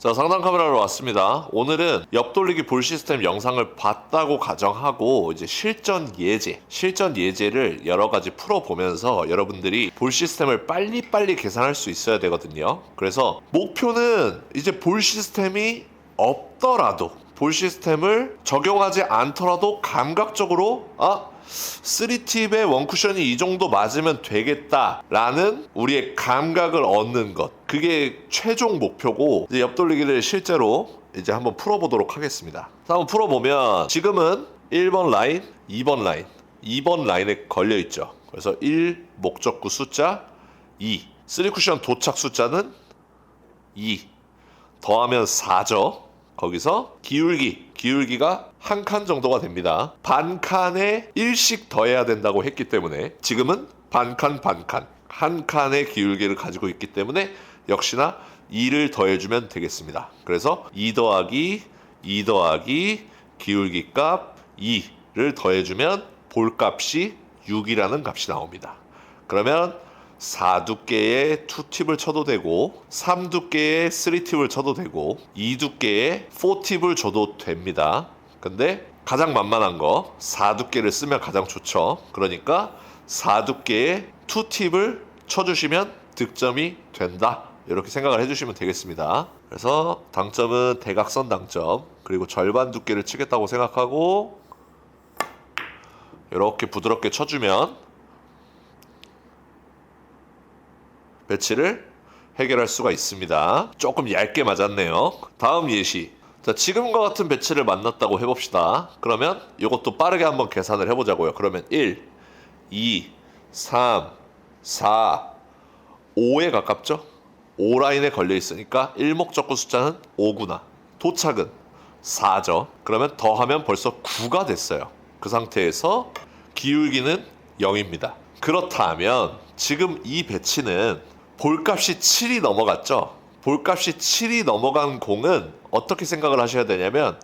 자, 상단 카메라로 왔습니다. 오늘은 옆돌리기 볼 시스템 영상을 봤다고 가정하고 이제 실전 예제를 여러 가지 풀어보면서 여러분들이 볼 시스템을 빨리빨리 계산할 수 있어야 되거든요. 그래서 목표는 이제 볼 시스템이 없더라도, 볼 시스템을 적용하지 않더라도 감각적으로 3팁에 원쿠션이 이 정도 맞으면 되겠다라는 우리의 감각을 얻는 것, 그게 최종 목표고, 이제 옆돌리기를 실제로 이제 한번 풀어보도록 하겠습니다. 자, 한번 풀어보면 지금은 1번 라인, 2번 라인에 걸려있죠. 그래서 1 목적구 숫자 2, 3쿠션 도착 숫자는 2 더하면 4죠. 거기서 기울기가 한 칸 정도가 됩니다. 반 칸에 1씩 더해야 된다고 했기 때문에 지금은 한 칸의 기울기를 가지고 있기 때문에 역시나 2를 더해주면 되겠습니다. 그래서 2 더하기 기울기 값 2를 더해주면 볼 값이 6이라는 값이 나옵니다. 그러면 4두께의 2팁을 쳐도 되고, 3두께의 3팁을 쳐도 되고, 2두께의 4팁을 줘도 됩니다. 근데 가장 만만한 거 4두께를 쓰면 가장 좋죠. 그러니까 4두께의 2팁을 쳐주시면 득점이 된다, 이렇게 생각을 해주시면 되겠습니다. 그래서 당점은 대각선 당점, 그리고 절반 두께를 치겠다고 생각하고 이렇게 부드럽게 쳐주면 배치를 해결할 수가 있습니다. 조금 얇게 맞았네요. 다음 예시. 자, 지금과 같은 배치를 만났다고 해봅시다. 그러면 이것도 빠르게 한번 계산을 해보자고요. 그러면 1, 2, 3, 4, 5에 가깝죠? 5라인에 걸려 있으니까 1목적구 숫자는 5구나. 도착은 4죠. 그러면 더하면 벌써 9가 됐어요. 그 상태에서 기울기는 0입니다. 그렇다면 지금 이 배치는 볼값이 7이 넘어갔죠. 볼값이 7이 넘어간 공은 어떻게 생각을 하셔야 되냐면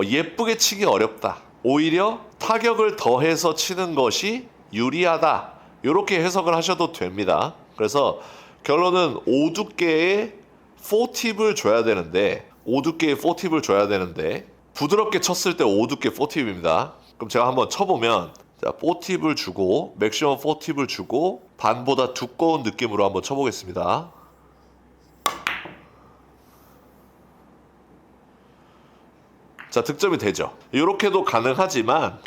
예쁘게 치기 어렵다, 오히려 타격을 더해서 치는 것이 유리하다, 이렇게 해석을 하셔도 됩니다. 그래서 결론은 5두께의 4팁을 줘야 되는데, 부드럽게 쳤을 때 5두께 4팁입니다. 그럼 제가 한번 쳐보면, 자, 4팁을 주고, 맥시멈 4팁을 주고 반보다 두꺼운 느낌으로 한번 쳐보겠습니다. 자, 득점이 되죠. 이렇게도 가능하지만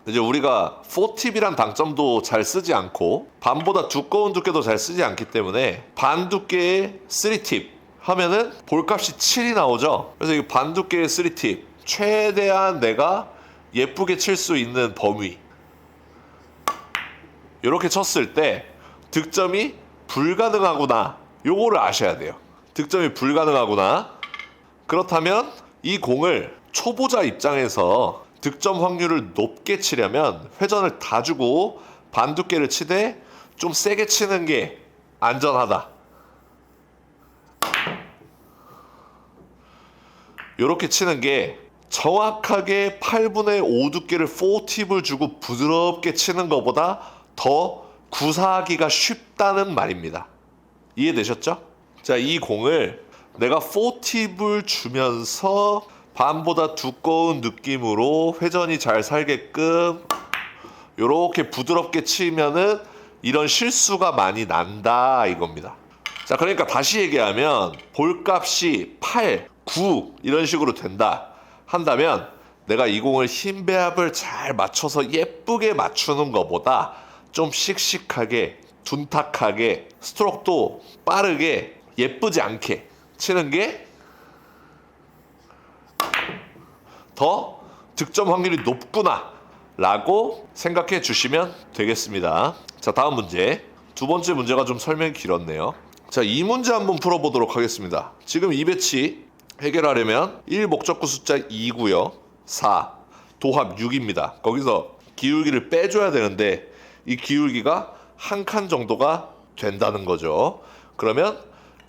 이제 우리가 4팁이란 당점도 잘 쓰지 않고 반보다 두꺼운 두께도 잘 쓰지 않기 때문에 반 두께의 3팁 하면은 볼값이 7이 나오죠. 그래서 이 반 두께의 3팁, 최대한 내가 예쁘게 칠 수 있는 범위, 이렇게 쳤을 때 득점이 불가능하구나, 요거를 아셔야 돼요. 득점이 불가능하구나. 그렇다면 이 공을 초보자 입장에서 득점 확률을 높게 치려면 회전을 다 주고 반두께를 치되 좀 세게 치는 게 안전하다, 요렇게 치는 게 정확하게 8분의 5 두께를 4팁을 주고 부드럽게 치는 것보다 더 구사하기가 쉽다는 말입니다. 이해되셨죠? 자, 이 공을 내가 4팁을 주면서 반보다 두꺼운 느낌으로 회전이 잘 살게끔 이렇게 부드럽게 치면은 이런 실수가 많이 난다, 이겁니다. 자, 그러니까 다시 얘기하면 볼값이 8, 9 이런 식으로 된다 한다면 내가 이 공을 힘 배합을 잘 맞춰서 예쁘게 맞추는 것보다 좀 씩씩하게, 둔탁하게, 스트로크도 빠르게, 예쁘지 않게 치는 게 더 득점 확률이 높구나 라고 생각해 주시면 되겠습니다. 자, 다음 문제. 두 번째 문제가 좀 설명이 길었네요. 자, 이 문제 한번 풀어보도록 하겠습니다. 지금 이 배치 해결하려면 1 목적구 숫자 2고요. 4 도합 6입니다. 거기서 기울기를 빼줘야 되는데 이 기울기가 한 칸 정도가 된다는 거죠. 그러면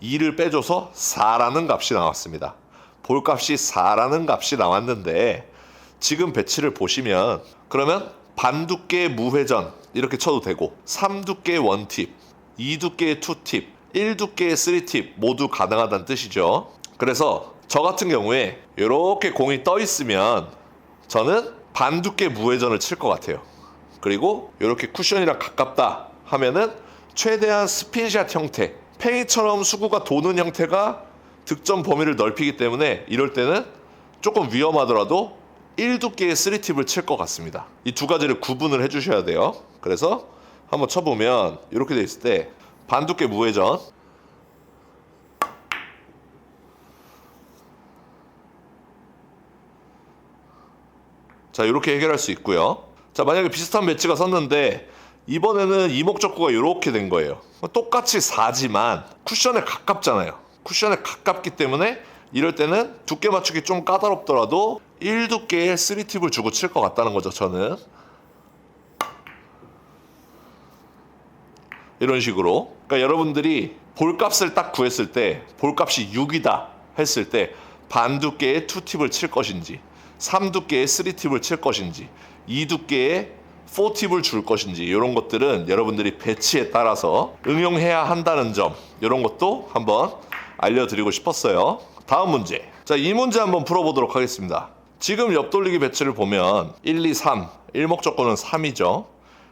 2를 빼줘서 4라는 값이 나왔습니다. 볼값이 4라는 값이 나왔는데 지금 배치를 보시면, 그러면 반두께 무회전 이렇게 쳐도 되고, 3두께 원팁, 2두께 투팁, 1두께의 3팁 모두 가능하다는 뜻이죠. 그래서 저 같은 경우에 이렇게 공이 떠 있으면 저는 반두께 무회전을 칠 것 같아요. 그리고 이렇게 쿠션이랑 가깝다 하면은 최대한 스핀샷 형태, 팽이처럼 수구가 도는 형태가 득점 범위를 넓히기 때문에 이럴 때는 조금 위험하더라도 1두께의 3팁을 칠 것 같습니다. 이 두 가지를 구분을 해주셔야 돼요. 그래서 한번 쳐보면 이렇게 돼 있을 때 반두께 무회전, 자 이렇게 해결할 수 있고요. 자 만약에 비슷한 배치가 섰는데 이번에는 이목적구가 이렇게 된 거예요. 똑같이 4지만 쿠션에 가깝잖아요. 쿠션에 가깝기 때문에 이럴 때는 두께 맞추기 좀 까다롭더라도 1두께의 3팁을 주고 칠 것 같다는 거죠. 저는 이런 식으로, 그러니까 여러분들이 볼값을 딱 구했을 때 볼값이 6이다 했을 때 반두께의 2팁을 칠 것인지 3두께의 3팁을 칠 것인지 2두께의 4팁을 줄 것인지 이런 것들은 여러분들이 배치에 따라서 응용해야 한다는 점, 이런 것도 한번 알려드리고 싶었어요. 다음 문제. 자, 이 문제 한번 풀어보도록 하겠습니다. 지금 옆돌리기 배치를 보면 1, 2, 3 일목적구는 3이죠.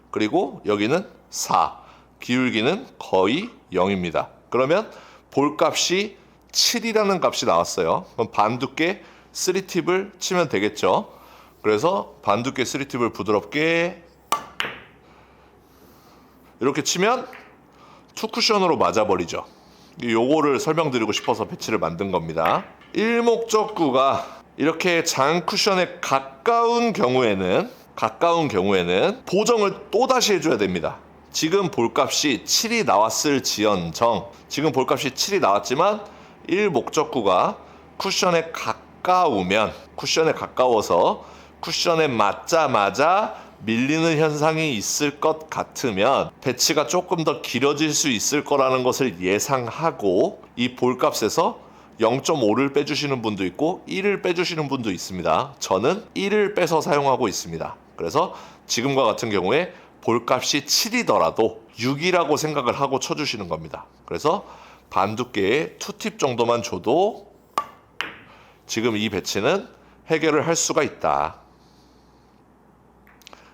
그리고 여기는 4, 기울기는 거의 0입니다. 그러면 볼값이 7이라는 값이 나왔어요. 그럼 반두께 3팁을 치면 되겠죠. 그래서 반두께 3팁을 부드럽게 이렇게 치면 투쿠션으로 맞아버리죠. 요거를 설명드리고 싶어서 배치를 만든 겁니다. 일목적구가 이렇게 장쿠션에 가까운 경우에는 보정을 또다시 해줘야 됩니다. 지금 볼값이 7이 나왔을 지연정, 지금 볼값이 7이 나왔지만 일목적구가 쿠션에 가까워서 쿠션에 맞자마자 밀리는 현상이 있을 것 같으면 배치가 조금 더 길어질 수 있을 거라는 것을 예상하고 이 볼값에서 0.5를 빼주시는 분도 있고 1을 빼주시는 분도 있습니다. 저는 1을 빼서 사용하고 있습니다. 그래서 지금과 같은 경우에 볼값이 7이더라도 6이라고 생각을 하고 쳐주시는 겁니다. 그래서 반두께의 2팁 정도만 줘도 지금 이 배치는 해결을 할 수가 있다.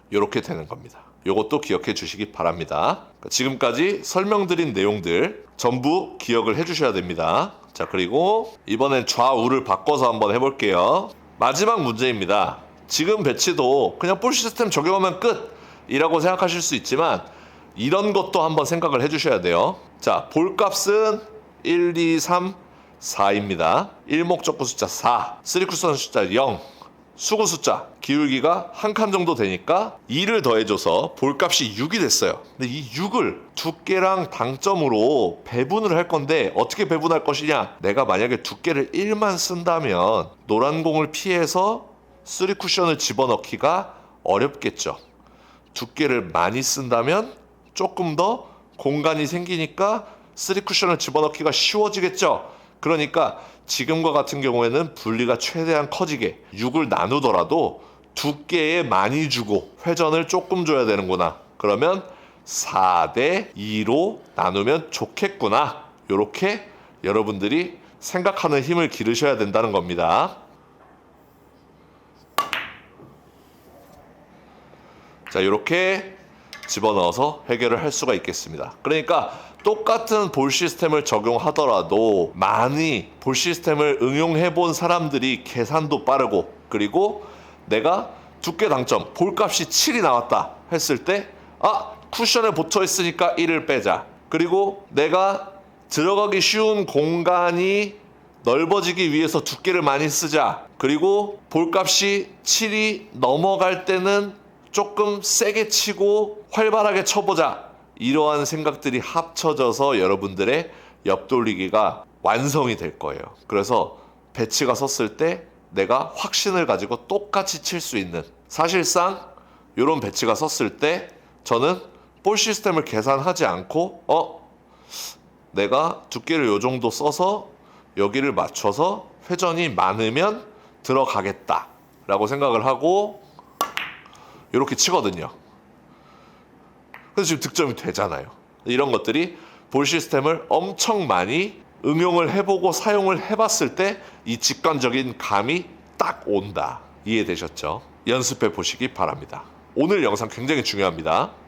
이렇게 되는 겁니다. 이것도 기억해 주시기 바랍니다. 지금까지 설명드린 내용들 전부 기억을 해 주셔야 됩니다. 자, 그리고 이번엔 좌우를 바꿔서 한번 해볼게요. 마지막 문제입니다. 지금 배치도 그냥 볼 시스템 적용하면 끝이라고 생각하실 수 있지만 이런 것도 한번 생각을 해 주셔야 돼요. 자, 볼값은 1, 2, 3, 4입니다. 일목적구 숫자 4, 3쿠션 숫자 0, 수구 숫자, 기울기가 한 칸 정도 되니까 2를 더해줘서 볼값이 6이 됐어요. 근데 이 6을 두께랑 당점으로 배분을 할 건데 어떻게 배분할 것이냐? 내가 만약에 두께를 1만 쓴다면 노란 공을 피해서 3쿠션을 집어넣기가 어렵겠죠. 두께를 많이 쓴다면 조금 더 공간이 생기니까 3쿠션을 집어넣기가 쉬워지겠죠. 그러니까 지금과 같은 경우에는 분리가 최대한 커지게 6을 나누더라도 두께에 많이 주고 회전을 조금 줘야 되는구나. 그러면 4대 2로 나누면 좋겠구나. 이렇게 여러분들이 생각하는 힘을 기르셔야 된다는 겁니다. 자, 이렇게 집어넣어서 해결을 할 수가 있겠습니다. 그러니까 똑같은 볼 시스템을 적용하더라도 많이 볼 시스템을 응용해 본 사람들이 계산도 빠르고, 그리고 내가 두께 당점 볼값이 7이 나왔다 했을 때 쿠션에 붙어 있으니까 1을 빼자. 그리고 내가 들어가기 쉬운 공간이 넓어지기 위해서 두께를 많이 쓰자. 그리고 볼값이 7이 넘어갈 때는 조금 세게 치고 활발하게 쳐보자. 이러한 생각들이 합쳐져서 여러분들의 옆돌리기가 완성이 될 거예요. 그래서 배치가 섰을 때 내가 확신을 가지고 똑같이 칠 수 있는, 사실상 이런 배치가 섰을 때 저는 볼 시스템을 계산하지 않고 내가 두께를 요 정도 써서 여기를 맞춰서 회전이 많으면 들어가겠다 라고 생각을 하고 이렇게 치거든요. 그래서 지금 득점이 되잖아요. 이런 것들이 볼 시스템을 엄청 많이 응용을 해보고 사용을 해봤을 때 이 직관적인 감이 딱 온다. 이해되셨죠? 연습해 보시기 바랍니다. 오늘 영상 굉장히 중요합니다.